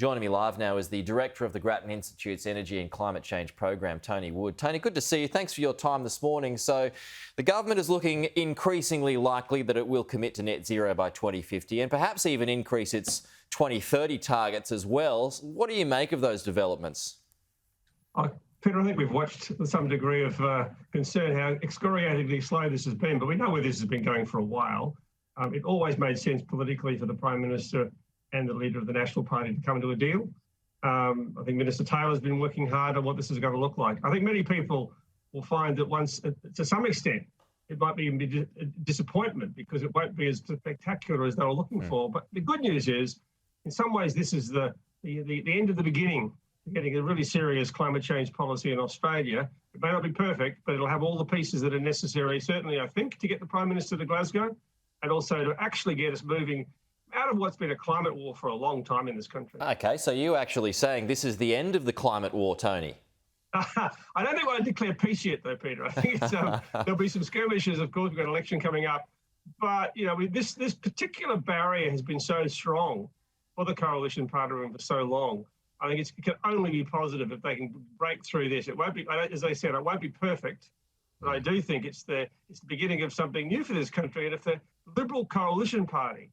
Joining me live now is the Director of the Grattan Institute's Energy and Climate Change Program, Tony Wood. Tony, good to see you. Thanks for your time this morning. So the government is looking increasingly likely that it will commit to net zero by 2050 and perhaps even increase its 2030 targets as well. What do you make of those developments? Peter, I think we've watched with some degree of concern how excoriatingly slow this has been, but we know where this has been going for a while. It always made sense politically for the Prime Minister and the leader of the National Party to come to a deal. I think Minister Taylor's been working hard on what this is going to look like. I think many people will find that once, to some extent, it might be a disappointment because it won't be as spectacular as they were looking for. But the good news is, in some ways, this is the end of the beginning, getting a really serious climate change policy in Australia. It may not be perfect, but it'll have all the pieces that are necessary, certainly, I think, to get the Prime Minister to Glasgow and also to actually get us moving out of what's been a climate war for a long time in this country. OK, so you're actually saying this is the end of the climate war, Tony? I don't think I want to declare peace yet, though, Peter. I think it's, there'll be some skirmishes, of course. We've got an election coming up. But, you know, this particular barrier has been so strong for the coalition party for so long. I think it can only be positive if they can break through this. It won't be, as I said, it won't be perfect. But I do think it's the beginning of something new for this country. And if the Liberal coalition party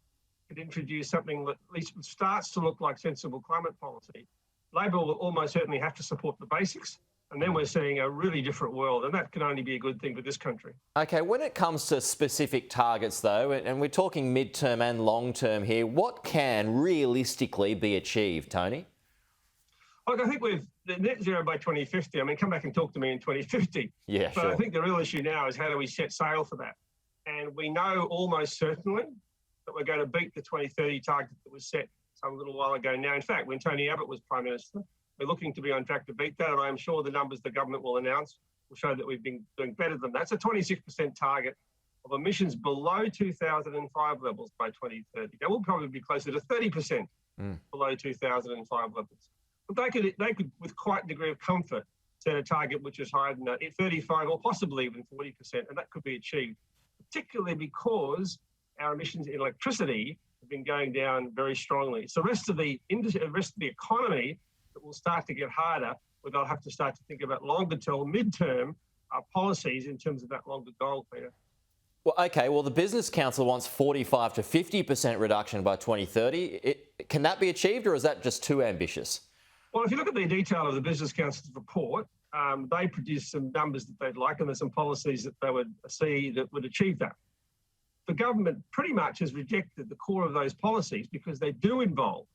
could introduce something that at least starts to look like sensible climate policy, Labor will almost certainly have to support the basics, and then we're seeing a really different world, and that can only be a good thing for this country. OK, when it comes to specific targets, though, and we're talking mid-term and long-term here, what can realistically be achieved, Tony? Look, I think with the net zero by 2050, I mean, come back and talk to me in 2050. Yeah, but sure. I think the real issue now is how do we set sail for that? And we know almost certainly that we're going to beat the 2030 target that was set some little while ago now. In fact, when Tony Abbott was Prime Minister, we're looking to be on track to beat that, and I'm sure the numbers the government will announce will show that we've been doing better than that. It's a 26% target of emissions below 2005 levels by 2030. That will probably be closer to 30% below 2005 levels. But they could, with quite a degree of comfort, set a target which is higher than that, 35 or possibly even 40%, and that could be achieved, particularly because our emissions in electricity have been going down very strongly. It's the rest of the industry, the rest of the economy that will start to get harder, where they'll have to start to think about longer-term, mid-term policies in terms of that longer goal, Peter. Well, OK, well, the Business Council wants 45 to 50% reduction by 2030. Can that be achieved, or is that just too ambitious? Well, if you look at the detail of the Business Council's report, they produced some numbers that they'd like, and there's some policies that they would see that would achieve that. The government pretty much has rejected the core of those policies because they do involve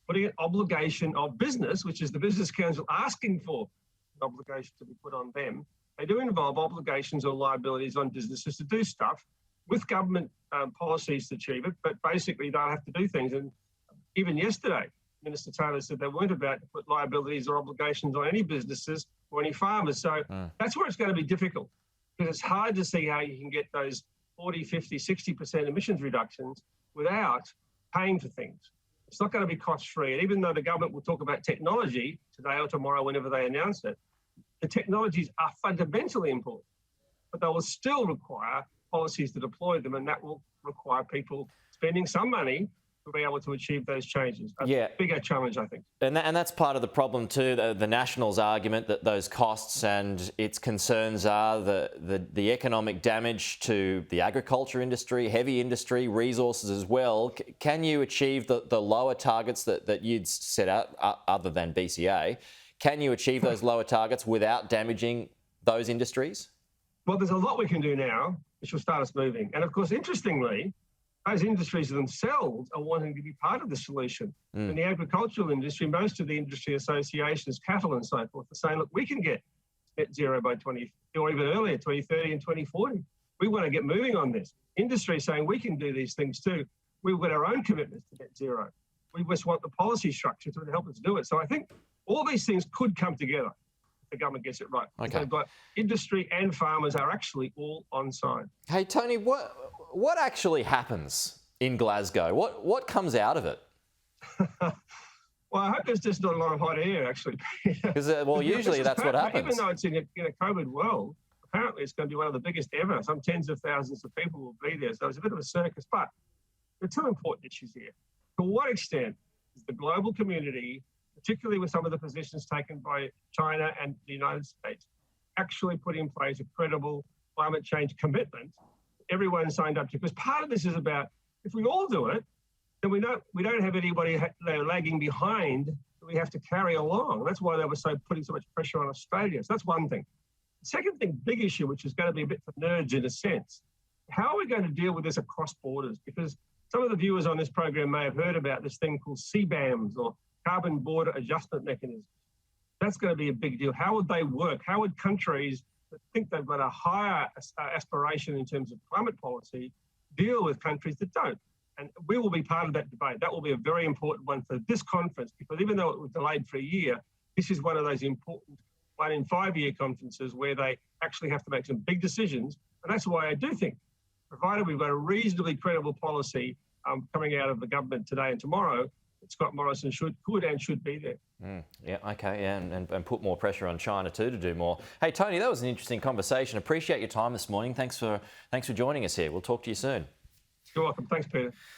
putting an obligation of business, which is the Business Council asking for an obligation to be put on them. They do involve obligations or liabilities on businesses to do stuff with government policies to achieve it, but basically they'll have to do things. And even yesterday, Minister Taylor said they weren't about to put liabilities or obligations on any businesses or any farmers. So that's where it's going to be difficult, because it's hard to see how you can get those 40, 50, 60% emissions reductions without paying for things. It's not going to be cost-free. And even though the government will talk about technology today or tomorrow, whenever they announce it, the technologies are fundamentally important, but they will still require policies to deploy them, and that will require people spending some money to be able to achieve those changes. That's a bigger challenge, I think. And that's part of the problem too, the Nationals' argument that those costs and its concerns are the economic damage to the agriculture industry, heavy industry, resources as well. Can you achieve the lower targets that you'd set out, other than BCA? Can you achieve those lower targets without damaging those industries? Well, there's a lot we can do now, which will start us moving. And of course, interestingly, those industries themselves are wanting to be part of the solution. In the agricultural industry, most of the industry associations, cattle and so forth, are saying, look, we can get net zero by 20, or even earlier, 2030 and 2040. We want to get moving on this. Industry is saying we can do these things too. We've got our own commitments to net zero. We just want the policy structure to help us do it. So I think all these things could come together if the government gets it right. Okay. They've got industry and farmers are actually all on side. Hey, Tony, what actually happens in Glasgow? What comes out of it? Well, I hope there's just not a lot of hot air, actually. Because, well, usually that's what happens. Even though it's in a COVID world, apparently it's going to be one of the biggest ever. Some tens of thousands of people will be there. So it's a bit of a circus. But there are two important issues here. To what extent is the global community, particularly with some of the positions taken by China and the United States, actually put in place a credible climate change commitment everyone signed up to. Because part of this is about, if we all do it, then we don't have anybody lagging behind that we have to carry along. That's why they were putting so much pressure on Australia. So that's one thing. The second thing, big issue, which is going to be a bit for nerds in a sense, how are we going to deal with this across borders? Because some of the viewers on this program may have heard about this thing called CBAMs, or carbon border adjustment mechanisms. That's going to be a big deal. How would they work? How would countries that think they've got a higher aspiration in terms of climate policy deal with countries that don't? And we will be part of that debate. That will be a very important one for this conference, because even though it was delayed for a year, this is one of those important 1 in 5 year conferences where they actually have to make some big decisions. And that's why I do think, provided we've got a reasonably credible policy coming out of the government today and tomorrow, that Scott Morrison could and should be there. Yeah, okay, yeah, and put more pressure on China too to do more. Hey, Tony, that was an interesting conversation. Appreciate your time this morning. Thanks for joining us here. We'll talk to you soon. You're welcome. Thanks, Peter.